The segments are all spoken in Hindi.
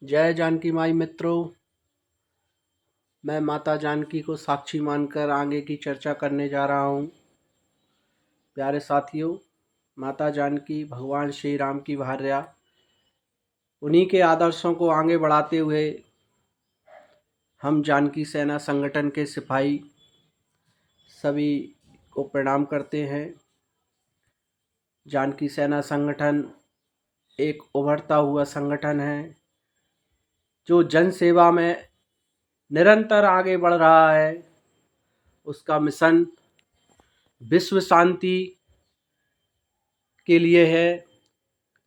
जय जानकी माई मित्रों। मैं माता जानकी को साक्षी मानकर आगे की चर्चा करने जा रहा हूँ। प्यारे साथियों, माता जानकी भगवान श्री राम की भार्या, उन्हीं के आदर्शों को आगे बढ़ाते हुए हम जानकी सेना संगठन के सिपाही सभी को प्रणाम करते हैं। जानकी सेना संगठन एक उभरता हुआ संगठन है जो जन सेवा में निरंतर आगे बढ़ रहा है। उसका मिशन विश्व शांति के लिए है।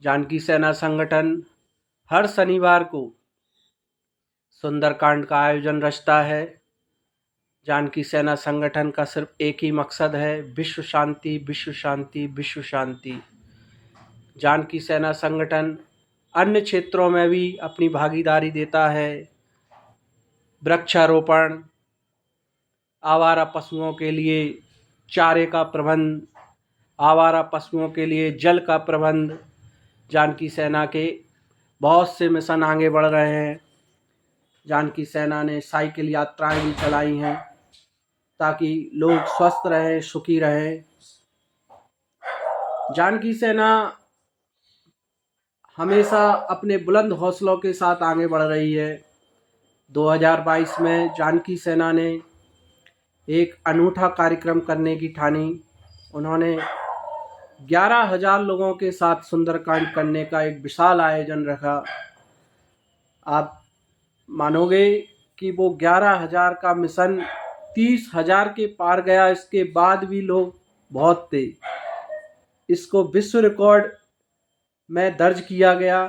जानकी सेना संगठन हर शनिवार को सुंदरकांड का आयोजन रचता है। जानकी सेना संगठन का सिर्फ एक ही मकसद है, विश्व शांति, विश्व शांति, विश्व शांति। जानकी सेना संगठन अन्य क्षेत्रों में भी अपनी भागीदारी देता है। वृक्षारोपण, आवारा पशुओं के लिए चारे का प्रबंध, आवारा पशुओं के लिए जल का प्रबंध। जानकी सेना के बहुत से मिशन आगे बढ़ रहे हैं। जानकी सेना ने साइकिल यात्राएं भी चलाई हैं ताकि लोग स्वस्थ रहें, सुखी रहें। जानकी सेना हमेशा अपने बुलंद हौसलों के साथ आगे बढ़ रही है। 2022 में जानकी सेना ने एक अनूठा कार्यक्रम करने की ठानी। उन्होंने 11,000 लोगों के साथ सुंदरकांड करने का एक विशाल आयोजन रखा। आप मानोगे कि वो 11,000 का मिशन 30,000 के पार गया। इसके बाद भी लोग बहुत थे। इसको विश्व रिकॉर्ड में दर्ज किया गया।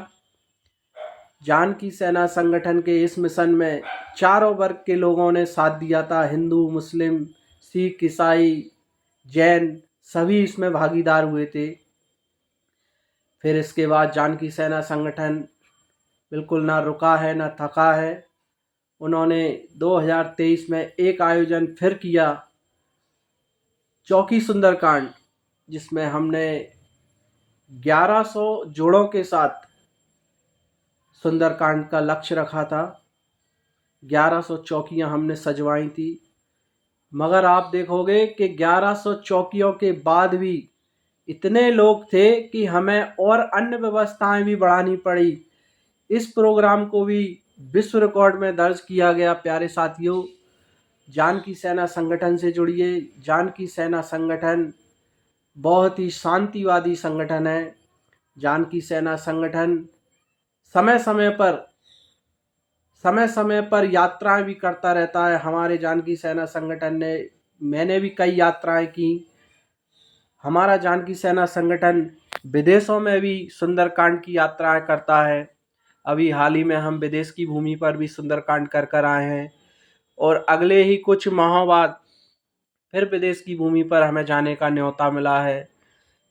जानकी सेना संगठन के इस मिशन में चारों वर्ग के लोगों ने साथ दिया था। हिंदू, मुस्लिम, सिख, ईसाई, जैन सभी इसमें भागीदार हुए थे। फिर इसके बाद जानकी सेना संगठन बिल्कुल ना रुका है ना थका है। उन्होंने 2023 में एक आयोजन फिर किया, चौकी सुंदरकांड, जिसमें हमने 1100 जोड़ों के साथ सुंदरकांड का लक्ष्य रखा था। 1100 चौकियां हमने सजवाई थी। मगर आप देखोगे कि 1100 चौकियों के बाद भी इतने लोग थे कि हमें और अन्य व्यवस्थाएं भी बढ़ानी पड़ी। इस प्रोग्राम को भी विश्व रिकॉर्ड में दर्ज किया गया। प्यारे साथियों, जानकी सेना संगठन से जुड़िए। जानकी सेना संगठन बहुत ही शांतिवादी संगठन है। जानकी सेना संगठन समय समय पर यात्राएं भी करता रहता है। हमारे जानकी सेना संगठन ने मैंने भी कई यात्राएं की। हमारा जानकी सेना संगठन विदेशों में भी सुंदरकांड की यात्राएं करता है। अभी हाल ही में हम विदेश की भूमि पर भी सुंदरकांड कर आए हैं और अगले ही कुछ माहों बाद फिर विदेश की भूमि पर हमें जाने का न्योता मिला है।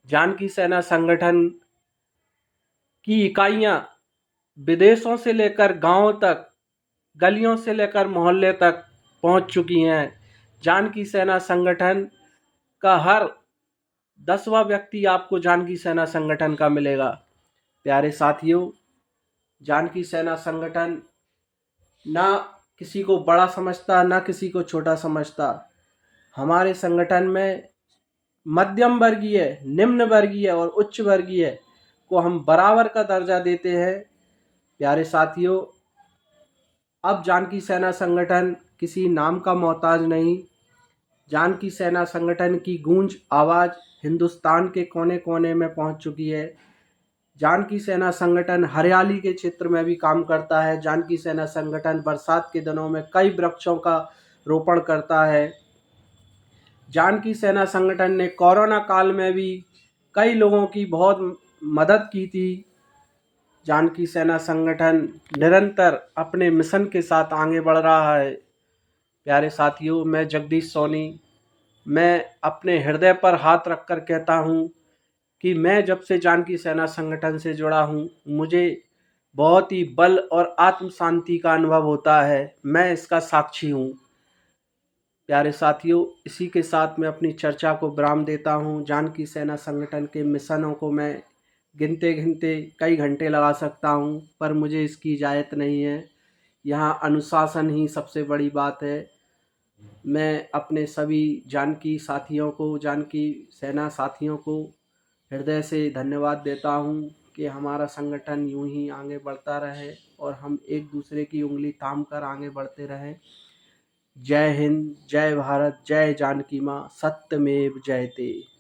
जानकी सेना संगठन की इकाइयां विदेशों से लेकर गांवों तक, गलियों से लेकर मोहल्ले तक पहुंच चुकी हैं। जानकी सेना संगठन का हर 10वां व्यक्ति आपको जानकी सेना संगठन का मिलेगा। प्यारे साथियों, जानकी सेना संगठन ना किसी को बड़ा समझता ना किसी को छोटा समझता। हमारे संगठन में मध्यम वर्गीय, निम्न वर्गीय और उच्च वर्गीय को हम बराबर का दर्जा देते हैं। प्यारे साथियों, अब जानकी सेना संगठन किसी नाम का मोहताज नहीं। जानकी सेना संगठन की गूंज आवाज़ हिंदुस्तान के कोने कोने में पहुंच चुकी है। जानकी सेना संगठन हरियाली के क्षेत्र में भी काम करता है। जानकी सेना संगठन बरसात के दिनों में कई वृक्षों का रोपण करता है। जानकी सेना संगठन ने कोरोना काल में भी कई लोगों की बहुत मदद की थी। जानकी सेना संगठन निरंतर अपने मिशन के साथ आगे बढ़ रहा है। प्यारे साथियों, मैं जगदीश सोनी, मैं अपने हृदय पर हाथ रखकर कहता हूँ कि मैं जब से जानकी सेना संगठन से जुड़ा हूँ, मुझे बहुत ही बल और आत्म शांति का अनुभव होता है। मैं इसका साक्षी हूँ। प्यारे साथियों, इसी के साथ मैं अपनी चर्चा को विराम देता हूँ। जानकी सेना संगठन के मिशनों को मैं गिनते गिनते कई घंटे लगा सकता हूँ, पर मुझे इसकी इजाज़त नहीं है। यहाँ अनुशासन ही सबसे बड़ी बात है। मैं अपने सभी जानकी साथियों को, जानकी सेना साथियों को हृदय से धन्यवाद देता हूँ कि हमारा संगठन यूं ही आगे बढ़ता रहे और हम एक दूसरे की उंगली थाम कर आगे बढ़ते रहें। जय हिंद, जय भारत, जय जानकी माँ, सत्यमेव जयते।